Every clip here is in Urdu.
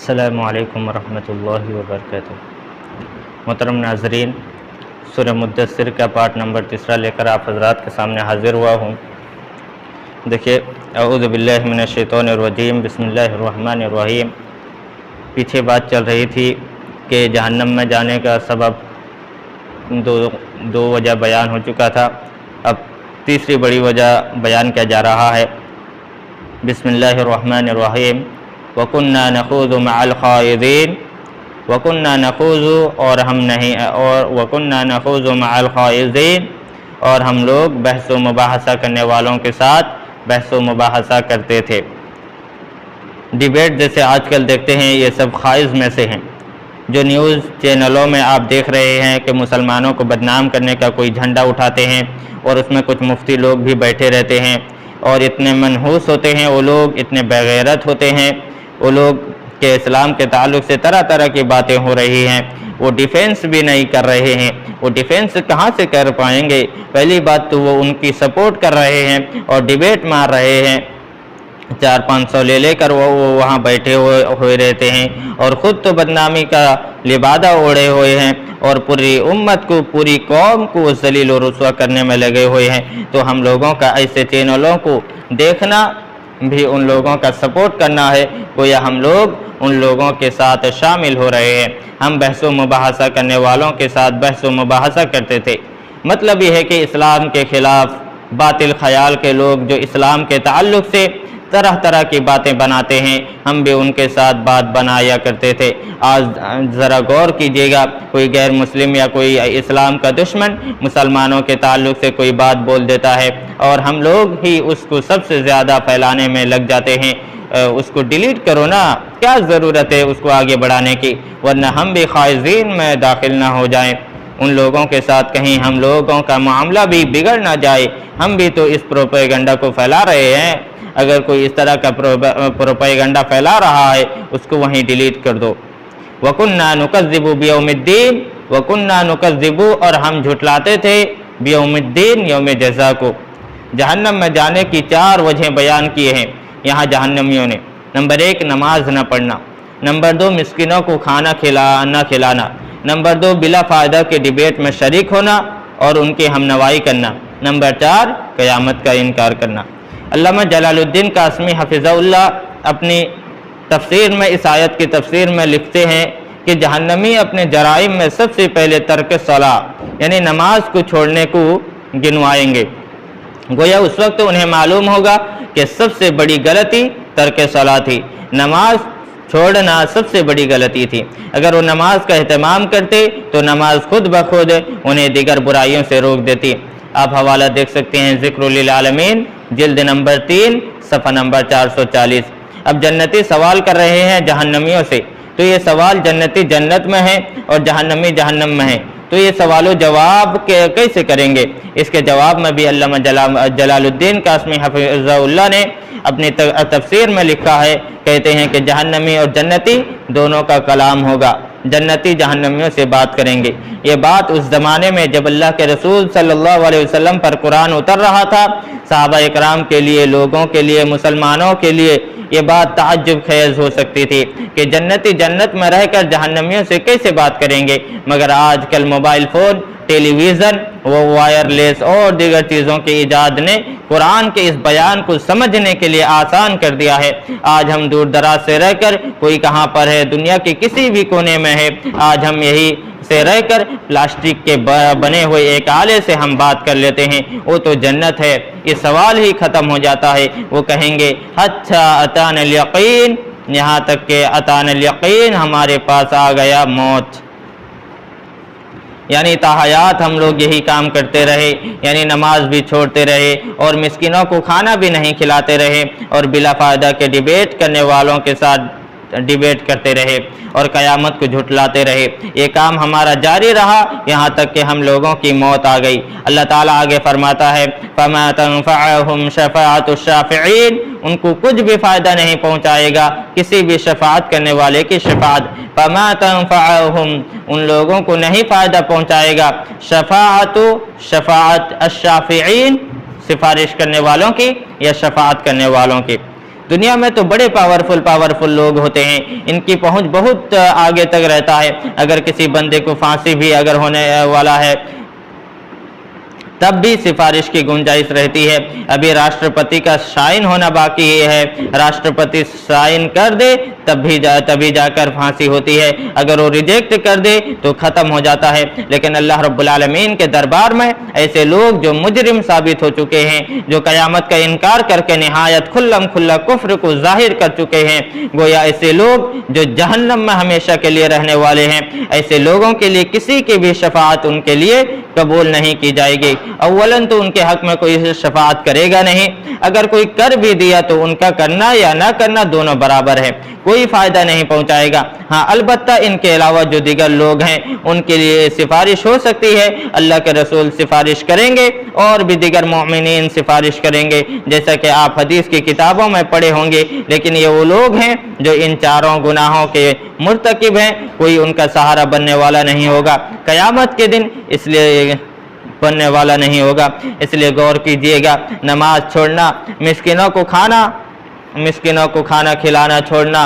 السلام علیکم ورحمۃ اللہ وبرکاتہ۔ محترم ناظرین، سورہ مدثر کا پارٹ نمبر 3 لے کر آپ حضرات کے سامنے حاضر ہوا ہوں۔ دیکھیے، اعوذ باللہ من الشیطان الرجیم، بسم اللہ الرحمن الرحیم۔ پیچھے بات چل رہی تھی کہ جہنم میں جانے کا سبب دو وجہ بیان ہو چکا تھا، اب تیسری بڑی وجہ بیان کیا جا رہا ہے۔ بسم اللہ الرحمن الرحیم۔ وَكُنَّا نَخُوضُ مَعَ الْخَائِضِينَ، وَكُنَّا نَخُوضُ وَكُنَّا نَخُوضُ مَعَ الْخَائِضِينَ، اور ہم لوگ بحث و مباحثہ کرنے والوں کے ساتھ بحث و مباحثہ کرتے تھے۔ ڈیبیٹ جیسے آج کل دیکھتے ہیں، یہ سب خائض میں سے ہیں۔ جو نیوز چینلوں میں آپ دیکھ رہے ہیں کہ مسلمانوں کو بدنام کرنے کا کوئی جھنڈا اٹھاتے ہیں، اور اس میں کچھ مفتی لوگ بھی بیٹھے رہتے ہیں، اور اتنے منحوس ہوتے ہیں وہ لوگ، اتنے بغیرت ہوتے ہیں وہ لوگ کہ اسلام کے تعلق سے طرح طرح کی باتیں ہو رہی ہیں، وہ ڈیفینس بھی نہیں کر رہے ہیں۔ وہ ڈیفینس کہاں سے کر پائیں گے؟ پہلی بات تو وہ ان کی سپورٹ کر رہے ہیں اور ڈیبیٹ مار رہے ہیں، 400-500 لے کر وہ وہاں بیٹھے ہوئے رہتے ہیں، اور خود تو بدنامی کا لبادہ اوڑھے ہوئے ہیں، اور پوری امت کو، پوری قوم کو ذلیل و رسوا کرنے میں لگے ہوئے ہیں۔ تو ہم لوگوں کا ایسے چینلوں کو دیکھنا بھی ان لوگوں کا سپورٹ کرنا ہے، گویا ہم لوگ ان لوگوں کے ساتھ شامل ہو رہے ہیں۔ ہم بحث و مباحثہ کرنے والوں کے ساتھ بحث و مباحثہ کرتے تھے۔ مطلب یہ ہے کہ اسلام کے خلاف باطل خیال کے لوگ جو اسلام کے تعلق سے طرح طرح کی باتیں بناتے ہیں، ہم بھی ان کے ساتھ بات بنایا کرتے تھے۔ آج ذرا غور کیجیے گا، کوئی غیر مسلم یا کوئی اسلام کا دشمن مسلمانوں کے تعلق سے کوئی بات بول دیتا ہے، اور ہم لوگ ہی اس کو سب سے زیادہ پھیلانے میں لگ جاتے ہیں۔ اس کو ڈیلیٹ کرو نا، کیا ضرورت ہے اس کو آگے بڑھانے کی، ورنہ ہم بھی خائضین میں داخل نہ ہو جائیں، ان لوگوں کے ساتھ کہیں ہم لوگوں کا معاملہ بھی بگڑ نہ جائے۔ ہم بھی تو اس پروپیگنڈا کو پھیلا رہے ہیں، اگر کوئی اس طرح کا پروپیگنڈا پھیلا رہا ہے اس کو وہیں ڈیلیٹ کر دو۔ وَكُنَّا نُكَذِّبُ بِيَوْمِ الدِّينِ، وَكُنَّا نُكَذِّبُ، اور ہم جھٹلاتے تھے بیوم الدین، یوم جزا کو۔ جہنم میں جانے کی 4 وجہیں بیان کیے ہیں یہاں جہنمیوں نے۔ نمبر 1، نماز نہ پڑھنا۔ نمبر 2، مسکینوں کو کھانا نہ کھلانا۔ نمبر 2، بلا فائدہ کے ڈیبیٹ میں شریک ہونا اور ان کی ہمنوائی کرنا۔ نمبر 4، قیامت کا انکار کرنا۔ علامہ جلال الدین قاسمی حفظہ اللہ اپنی تفسیر میں، اس آیت کی تفسیر میں لکھتے ہیں کہ جہنمی اپنے جرائم میں سب سے پہلے ترک صلاۃ، یعنی نماز کو چھوڑنے کو گنوائیں گے۔ گویا اس وقت انہیں معلوم ہوگا کہ سب سے بڑی غلطی ترک صلاۃ تھی، نماز چھوڑنا سب سے بڑی غلطی تھی۔ اگر وہ نماز کا اہتمام کرتے تو نماز خود بخود انہیں دیگر برائیوں سے روک دیتی۔ آپ حوالہ دیکھ سکتے ہیں، ذکر للعالمین، جلد نمبر 3، صفحہ نمبر 440۔ اب جنتی سوال کر رہے ہیں جہنمیوں سے، تو یہ سوال جنتی جنت میں ہے اور جہنمی جہنم میں ہے، تو یہ سوال و جواب کیسے کریں گے؟ اس کے جواب میں بھی علامہ جلال الدین قاسمی حفظہ اللہ نے اپنی تفسیر میں لکھا ہے، کہتے ہیں کہ جہنمی اور جنتی دونوں کا کلام ہوگا، جنتی جہنمیوں سے بات کریں گے۔ یہ بات اس زمانے میں جب اللہ کے رسول صلی اللہ علیہ وسلم پر قرآن اتر رہا تھا، صحابہ اکرام کے لیے، لوگوں کے لیے، مسلمانوں کے لیے یہ بات تعجب خیز ہو سکتی تھی کہ جنتی جنت میں رہ کر جہنمیوں سے کیسے بات کریں گے، مگر آج کل موبائل فون، ٹیلی ویژن، وہ وائرلیس اور دیگر چیزوں کی ایجاد نے قرآن کے اس بیان کو سمجھنے کے لیے آسان کر دیا ہے۔ آج ہم دور دراز سے رہ کر، کوئی کہاں پر ہے، دنیا کے کسی بھی کونے میں ہے، آج ہم یہی سے رہ کر پلاسٹک کے بنے ہوئے ایک آلے سے ہم بات کر لیتے ہیں، وہ تو جنت ہے۔ یہ سوال ہی ختم ہو جاتا ہے، وہ کہیں گے اچھا اتان الیقین، یہاں تک کہ اتان الیقین، ہمارے پاس آ گیا موت۔ یعنی تاحیات ہم لوگ یہی کام کرتے رہے، یعنی نماز بھی چھوڑتے رہے اور مسکینوں کو کھانا بھی نہیں کھلاتے رہے، اور بلا فائدہ کے ڈیبیٹ کرنے والوں کے ساتھ ڈیبیٹ کرتے رہے اور قیامت کو جھٹلاتے رہے۔ یہ کام ہمارا جاری رہا یہاں تک کہ ہم لوگوں کی موت آ گئی۔ اللہ تعالیٰ آگے فرماتا ہے فَمَا تَنْفَعُهُمْ شَفَاعَةُ الشَّافِعِينَ، ان کو کچھ بھی فائدہ نہیں پہنچائے گا کسی بھی شفاعت کرنے والے کی شفاعت۔ فَمَا تَنْفَعُهُمْ، ان لوگوں کو نہیں فائدہ پہنچائے گا شفاعت الشافعین، سفارش کرنے والوں کی یا شفاعت کرنے والوں کی۔ دنیا میں تو بڑے پاورفل لوگ ہوتے ہیں، ان کی پہنچ بہت آگے تک رہتا ہے۔ اگر کسی بندے کو پھانسی بھی اگر ہونے والا ہے تب بھی سفارش کی گنجائش رہتی ہے۔ ابھی راشٹرپتی کا سائن ہونا باقی ہے، راشٹرپتی سائن کر دے تبھی جا کر پھانسی ہوتی ہے، اگر وہ ریجیکٹ کر دے تو ختم ہو جاتا ہے۔ لیکن اللہ رب العالمین کے دربار میں ایسے لوگ جو مجرم ثابت ہو چکے ہیں، جو قیامت کا انکار کر کے نہایت کھلم کھلا کفر کو ظاہر کر چکے ہیں، گویا ایسے لوگ جو جہنم میں ہمیشہ کے لیے رہنے والے ہیں، ایسے لوگوں کے لیے کسی کی بھی شفاعت ان کے لیے قبول نہیں کی جائے گی۔ اولاً تو ان کے حق میں کوئی شفاعت کرے گا نہیں، اگر کوئی کر بھی دیا تو ان کا کرنا یا نہ کرنا دونوں برابر ہے، کوئی فائدہ نہیں پہنچائے گا۔ ہاں البتہ ان کے علاوہ جو دیگر لوگ ہیں ان کے لیے سفارش ہو سکتی ہے، اللہ کے رسول سفارش کریں گے اور بھی دیگر مومنین سفارش کریں گے، جیسا کہ آپ حدیث کی کتابوں میں پڑھے ہوں گے۔ لیکن یہ وہ لوگ ہیں جو ان چاروں گناہوں کے مرتکب ہیں، کوئی ان کا سہارا بننے والا نہیں ہوگا قیامت کے دن، اس لیے بننے والا نہیں ہوگا۔ اس لیے غور کیجئے گا، نماز چھوڑنا، مسکینوں کو کھانا کھلانا چھوڑنا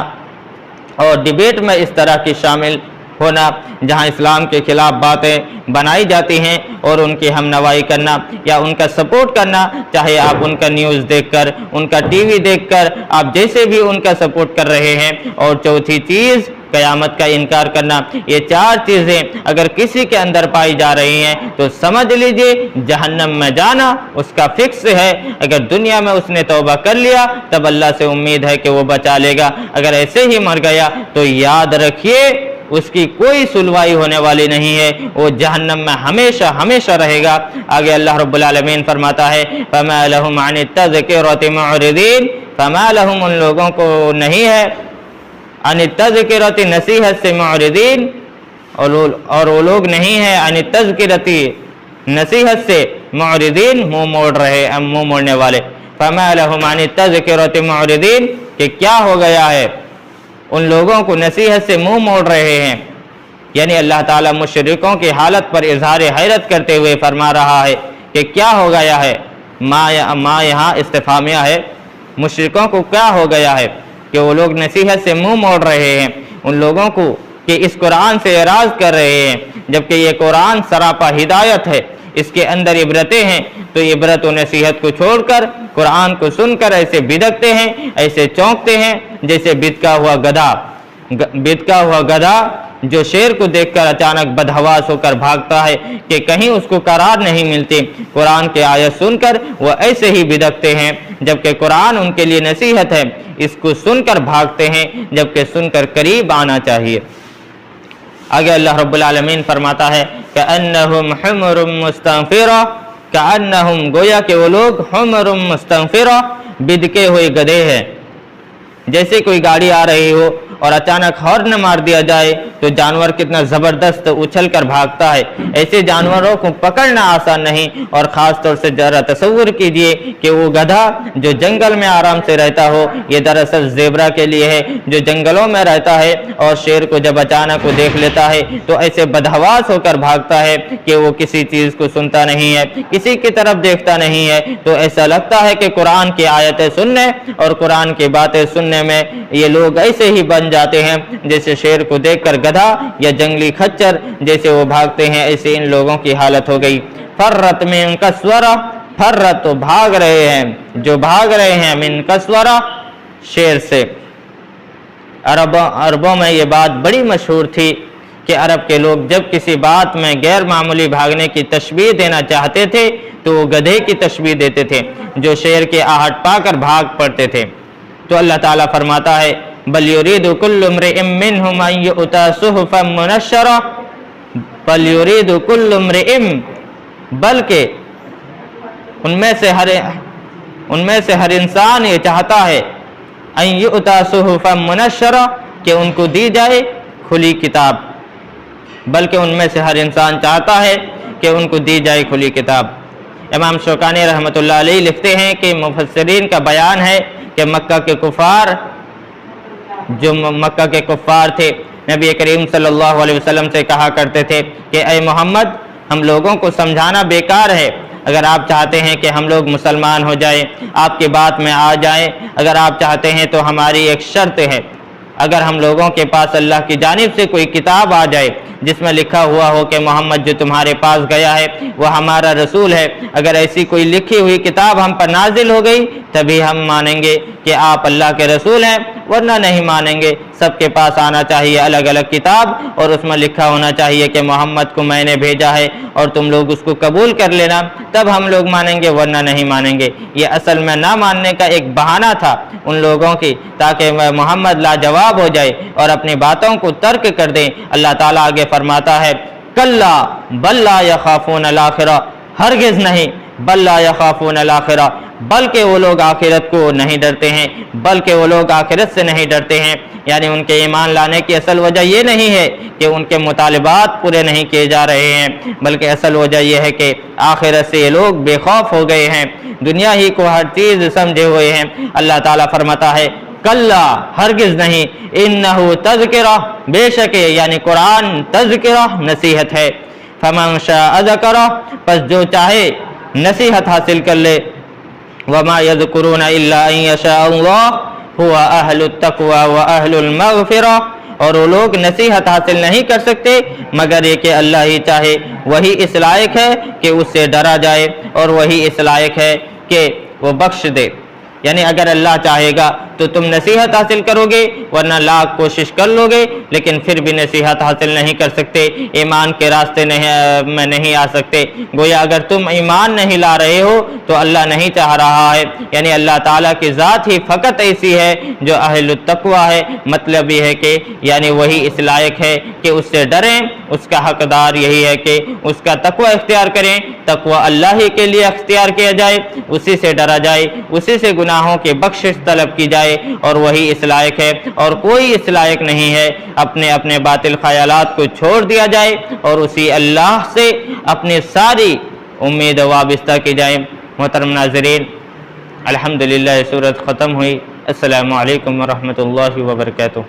اور ڈیبیٹ میں اس طرح کی شامل ہونا جہاں اسلام کے خلاف باتیں بنائی جاتی ہیں اور ان کی ہم نوائی کرنا یا ان کا سپورٹ کرنا، چاہے آپ ان کا نیوز دیکھ کر، ان کا ٹی وی دیکھ کر، آپ جیسے بھی ان کا سپورٹ کر رہے ہیں۔ اور چوتھی چیز قیامت کا انکار کرنا۔ یہ چار چیزیں اگر کسی کے اندر پائی جا رہی ہیں تو سمجھ لیجئے جہنم میں جانا اس کا فکس ہے۔ اگر دنیا میں اس نے توبہ کر لیا تب اللہ سے امید ہے کہ وہ بچا لے گا، اگر ایسے ہی مر گیا تو یاد رکھیے اس کی کوئی سلوائی ہونے والی نہیں ہے، وہ جہنم میں ہمیشہ ہمیشہ رہے گا۔ آگے اللہ رب العالمین فرماتا ہے فَمَا لَهُمْ عَنِ التَّذْكِرَةِ مُعْرِضِينَ، فَمَا لَهُمْ ان لوگوں کو نہیں ہے عن التذکرۃ نصیحت سے معرضین، اور وہ لوگ نہیں ہیں عن التذکرۃ نصیحت سے معرضین، منہ موڑنے والے۔ فما لهم عن التذکرۃ معرضین، کہ کیا ہو گیا ہے ان لوگوں کو نصیحت سے منہ موڑ رہے ہیں، یعنی اللہ تعالیٰ مشرکوں کی حالت پر اظہار حیرت کرتے ہوئے فرما رہا ہے کہ کیا ہو گیا ہے۔ ما یہاں استفہامیہ ہے، مشرکوں کو کیا ہو گیا ہے کہ وہ لوگ نصیحت سے منہ موڑ رہے ہیں، ان لوگوں کو کہ اس قرآن سے اعراض کر رہے ہیں، جبکہ یہ قرآن سراپا ہدایت ہے، اس کے اندر عبرتیں ہیں، تو عبرت و نصیحت کو چھوڑ کر قرآن کو سن کر ایسے بدکتے ہیں، ایسے چونکتے ہیں جیسے بدکا ہوا گدھا جو شیر کو دیکھ کر اچانک بدحواس ہو کر بھاگتا ہے کہ کہیں اس کو قرار نہیں ملتی۔ قرآن کی آیت سن کر وہ ایسے ہی بدکتے ہیں، جبکہ قرآن ان کے لیے نصیحت ہے، اس کو سن کر بھاگتے ہیں جبکہ سن کر قریب آنا چاہیے۔ آگے اللہ رب العالمین فرماتا ہے کأنہم حمر مستنفرہ، کأنہم گویا کہ وہ لوگ حمر مستنفرہ، بدکے ہوئے گدھے ہیں۔ جیسے کوئی گاڑی آ رہی ہو اور اچانک ہارن مار دیا جائے تو جانور کتنا زبردست اچھل کر بھاگتا ہے، ایسے جانوروں کو پکڑنا آسان نہیں۔ اور خاص طور سے ذرا تصور کیجئے کہ وہ گدھا جو جنگل میں آرام سے رہتا ہو، یہ دراصل زیبرا کے لیے ہے جو جنگلوں میں رہتا ہے، اور شیر کو جب اچانک وہ دیکھ لیتا ہے تو ایسے بدحواس ہو کر بھاگتا ہے کہ وہ کسی چیز کو سنتا نہیں ہے، کسی کی طرف دیکھتا نہیں ہے۔ تو ایسا لگتا ہے کہ قرآن کی آیتیں سننے اور قرآن کی باتیں سننے میں یہ لوگ ایسے ہی بن جاتے ہیں جیسے شیر کو دیکھ کر گدھا یا جنگلی خچر جیسے وہ بھاگتے ہیں، ایسے ان لوگوں کی حالت ہو گئی۔ فرت من کسورہ، فرت تو بھاگ رہے ہیں، جو بھاگ رہے ہیں من کسورہ، شیر سے۔ عربوں میں یہ بات بڑی مشہور تھی کہ عرب کے لوگ جب کسی بات میں غیر معمولی بھاگنے کی تشبیہ دینا چاہتے تھے تو وہ گدھے کی تشبیہ دیتے تھے جو شیر کی آہٹ پا کر بھاگ پڑتے تھے۔ تو اللہ تعالیٰ فرماتا ہے بل یرید کل امرئ منہم ان یؤتی صحفا منشرہ، بل یرید کل امرئ، بلکہ ان میں سے ہر انسان یہ چاہتا ہے ان یؤتی صحفا منشرہ، کہ ان کو دی جائے کھلی کتاب، بلکہ ان میں سے ہر انسان چاہتا ہے کہ ان کو دی جائے کھلی کتاب۔ امام شوکانی رحمۃ اللہ علیہ لکھتے ہیں کہ مفسرین کا بیان ہے کہ مکہ کے کفار تھے، نبی کریم صلی اللہ علیہ وسلم سے کہا کرتے تھے کہ اے محمد، ہم لوگوں کو سمجھانا بیکار ہے، اگر آپ چاہتے ہیں کہ ہم لوگ مسلمان ہو جائیں، آپ کی بات میں آ جائیں، اگر آپ چاہتے ہیں تو ہماری ایک شرط ہے، اگر ہم لوگوں کے پاس اللہ کی جانب سے کوئی کتاب آ جائے جس میں لکھا ہوا ہو کہ محمد جو تمہارے پاس گیا ہے وہ ہمارا رسول ہے، اگر ایسی کوئی لکھی ہوئی کتاب ہم پر نازل ہو گئی تبھی ہم مانیں گے کہ آپ اللہ کے رسول ہیں، ورنہ نہیں مانیں گے۔ سب کے پاس آنا چاہیے الگ الگ کتاب، اور اس میں لکھا ہونا چاہیے کہ محمد کو میں نے بھیجا ہے اور تم لوگ اس کو قبول کر لینا، تب ہم لوگ مانیں گے، ورنہ نہیں مانیں گے۔ یہ اصل میں نہ ماننے کا ایک بہانہ تھا ان لوگوں کی، تاکہ محمد لاجواب ہو جائے اور اپنی باتوں کو ترک کر دیں۔ اللہ تعالیٰ آگے فرماتا ہے کلا بل لا یخافون الآخرہ، ہرگز نہیں، بل لا یخافون الآخرہ، بلکہ وہ لوگ آخرت کو نہیں ڈرتے ہیں، بلکہ وہ لوگ آخرت سے نہیں ڈرتے ہیں۔ یعنی ان کے ایمان لانے کی اصل وجہ یہ نہیں ہے کہ ان کے مطالبات پورے نہیں کیے جا رہے ہیں، بلکہ اصل وجہ یہ ہے کہ آخرت سے یہ لوگ بے خوف ہو گئے ہیں، دنیا ہی کو ہر چیز سمجھے ہوئے ہیں۔ اللہ تعالیٰ فرماتا ہے کلا، ہرگز نہیں، انہو تذکرہ، بے شک یعنی قرآن تذکرہ، نصیحت ہے، فمن شاء ذکرہ، پس جو چاہے نصیحت حاصل کر لے، وما یذکرون الا ان یشاء اللہ هو اہل التقوی و اہل المغفرہ، اور وہ لوگ نصیحت حاصل نہیں کر سکتے مگر یہ کہ اللہ ہی چاہے، وہی اس لائق ہے کہ اس سے ڈرا جائے اور وہی اس لائق ہے کہ وہ بخش دے۔ یعنی اگر اللہ چاہے گا تو تم نصیحت حاصل کرو گے، ورنہ لاکھ کوشش کر لو گے لیکن پھر بھی نصیحت حاصل نہیں کر سکتے، ایمان کے راستے میں نہیں آ سکتے۔ گویا اگر تم ایمان نہیں لا رہے ہو تو اللہ نہیں چاہ رہا ہے، یعنی اللہ تعالیٰ کی ذات ہی فقط ایسی ہے جو اہل التقوی ہے، مطلب یہ ہے کہ یعنی وہی اس لائق ہے کہ اس سے ڈریں، اس کا حقدار یہی ہے کہ اس کا تقوی اختیار کریں، تقوی اللہ ہی کے لیے اختیار کیا جائے، اسی سے ڈرا جائے، اسی سے گناہوں کی بخشش طلب کی جائے، اور وہی اس لائق ہے، اور کوئی اس لائق نہیں ہے۔ اپنے اپنے باطل خیالات کو چھوڑ دیا جائے اور اسی اللہ سے اپنی ساری امید وابستہ کی جائے۔ محترم ناظرین، الحمدللہ سورت ختم ہوئی۔ السلام علیکم ورحمۃ اللہ وبرکاتہ۔